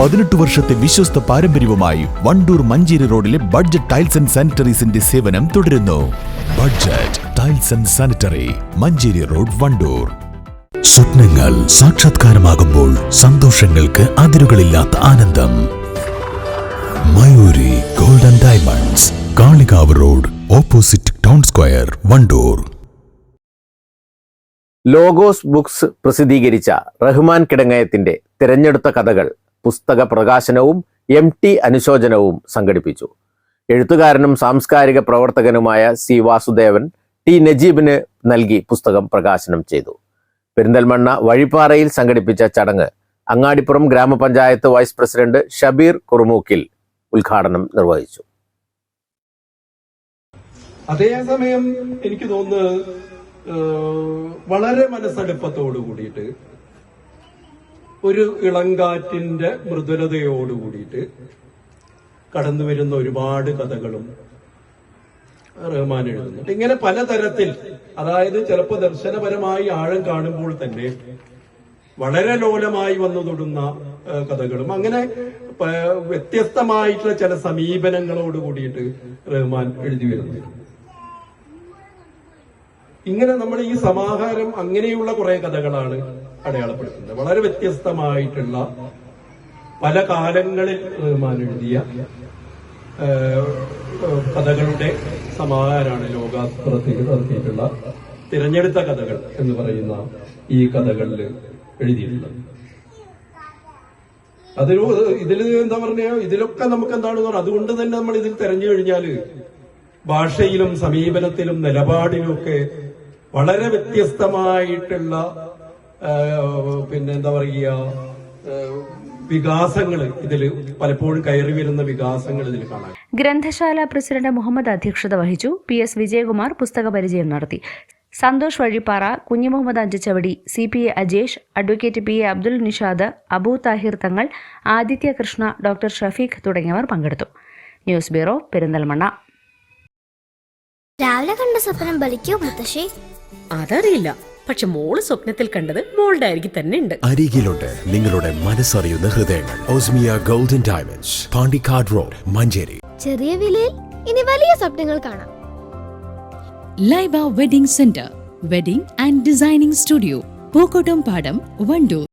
18 വർഷത്തെ വിശ്വസ്ത പാരമ്പര്യവുമായി വണ്ടൂർ മഞ്ചേരി റോഡിലെ ബഡ്ജറ്റ് ടൈൽസ് ആൻഡ് സാനിറ്ററീസിന്റെ സേവനം തുടരുന്നു. Budget tiles and sanitary, Manjeri road, Wandoor. സ്വപ്നങ്ങൾ സാക്ഷാത്കാരമാകുമ്പോൾ സന്തോഷങ്ങൾക്ക് അതിരുകളില്ലാത്ത ആനന്ദം. Mayuri golden diamonds, Kalikavu road, opposite town square, Wandoor. Logos books പ്രസിദ്ധീകരിച്ച റഹ്മാൻ കിടങ്ങയത്തിന്റെ തിരഞ്ഞെടുത്ത കഥകൾ പുസ്തക പ്രകാശനവും MT അനുശോചനവും സംഘടിപ്പിച്ചു. എഴുത്തുകാരനും സാംസ്കാരിക പ്രവർത്തകനുമായ C. വാസുദേവൻ T. നജീബിന് നൽകി പുസ്തകം പ്രകാശനം ചെയ്തു. പെരിന്തൽമണ്ണ വഴിപ്പാറയിൽ സംഘടിപ്പിച്ച ചടങ്ങ് അങ്ങാടിപ്പുറം ഗ്രാമപഞ്ചായത്ത് വൈസ് പ്രസിഡന്റ് ഷബീർ കുറുമൂക്കിൽ ഉദ്ഘാടനം നിർവഹിച്ചു. അതേസമയം എനിക്ക് തോന്നുന്നത് വളരെ മനസ്സടുപ്പത്തോടു കൂടിയിട്ട്, ഒരു ഇളങ്കാറ്റിന്റെ മൃദുലതയോടു കൂടിയിട്ട് കടന്നു വരുന്ന ഒരുപാട് കഥകളും റഹ്മാൻ എഴുതുന്നുണ്ട്. ഇങ്ങനെ പലതരത്തിൽ, അതായത് ചിലപ്പോൾ ദർശനപരമായി ആഴം കാണുമ്പോൾ തന്നെ വളരെ ലോലമായി വന്നു തൊടുന്ന കഥകളും, അങ്ങനെ വ്യത്യസ്തമായിട്ടുള്ള ചില സമീപനങ്ങളോട് കൂടിയിട്ട് റഹ്മാൻ എഴുതി വരുന്നു. ഇങ്ങനെ നമ്മൾ ഈ സമാഹാരം അങ്ങനെയുള്ള കുറെ കഥകളാണ് അടയാളപ്പെടുത്തുന്നത്. വളരെ വ്യത്യസ്തമായിട്ടുള്ള പല കാലങ്ങളിൽ റഹ്മാൻ എഴുതിയ കഥകളുടെ സമാഹാരമാണ് ലോകാസ്ത്രത്തിൽ നടത്തിയിട്ടുള്ള തിരഞ്ഞെടുത്ത കഥകൾ എന്ന് പറയുന്ന ഈ കഥകളിൽ എഴുതിയിട്ടുള്ളത്. ഇതിൽ എന്താ പറഞ്ഞ, ഇതിലൊക്കെ നമുക്ക് എന്താണ് പറഞ്ഞത്, അതുകൊണ്ട് തന്നെ നമ്മൾ ഇതിൽ തെരഞ്ഞു കഴിഞ്ഞാല് ഭാഷയിലും സമീപനത്തിലും നിലപാടിലും ഒക്കെ വളരെ വ്യത്യസ്തമായിട്ടുള്ള എന്താ പറയുക വികാസങ്ങൾ ഇതിൽ പലപ്പോഴും കയറി വരുന്ന വികാസങ്ങൾ ഇതിൽ കാണാം. ഗ്രന്ഥശാല പ്രസിഡന്റ് മുഹമ്മദ് അധ്യക്ഷത വഹിച്ചു. PS വിജയകുമാർ പുസ്തക പരിചയം നടത്തി. Santhosh Vazhippara, Kunjimuhammad Anchachavadi, CPA Ajesh, advocate PA Abdul Nishad, Abu Thahir Thangal, Aditya Krishna, doctor Shafeeq തുടങ്ങിയവർ പങ്കെടുത്തു. News bureau, Perinthalmanna. രാവിലെ കണ്ട സ്വപ്നം ബലിക്കോ മുത്തശ്ശി? അതറിയില്ല, പക്ഷെ മോള് സ്വപ്നത്തിൽ കണ്ടത് മോളുടെ അരികിൽ തന്നെ ഉണ്ട്. അരികിലുണ്ട് നിങ്ങളുടെ മനസ്സറിയുന്ന ഹൃദയങ്ങൾ. Osmiya golden diamonds, Pandikkad road, Manjeri. ചെറിയ വിലയിൽ ഇനി വലിയ സ്വപ്നങ്ങൾ കാണാം. Laiba wedding centre, wedding and designing studio, Pookkottumpadam, Wandoor.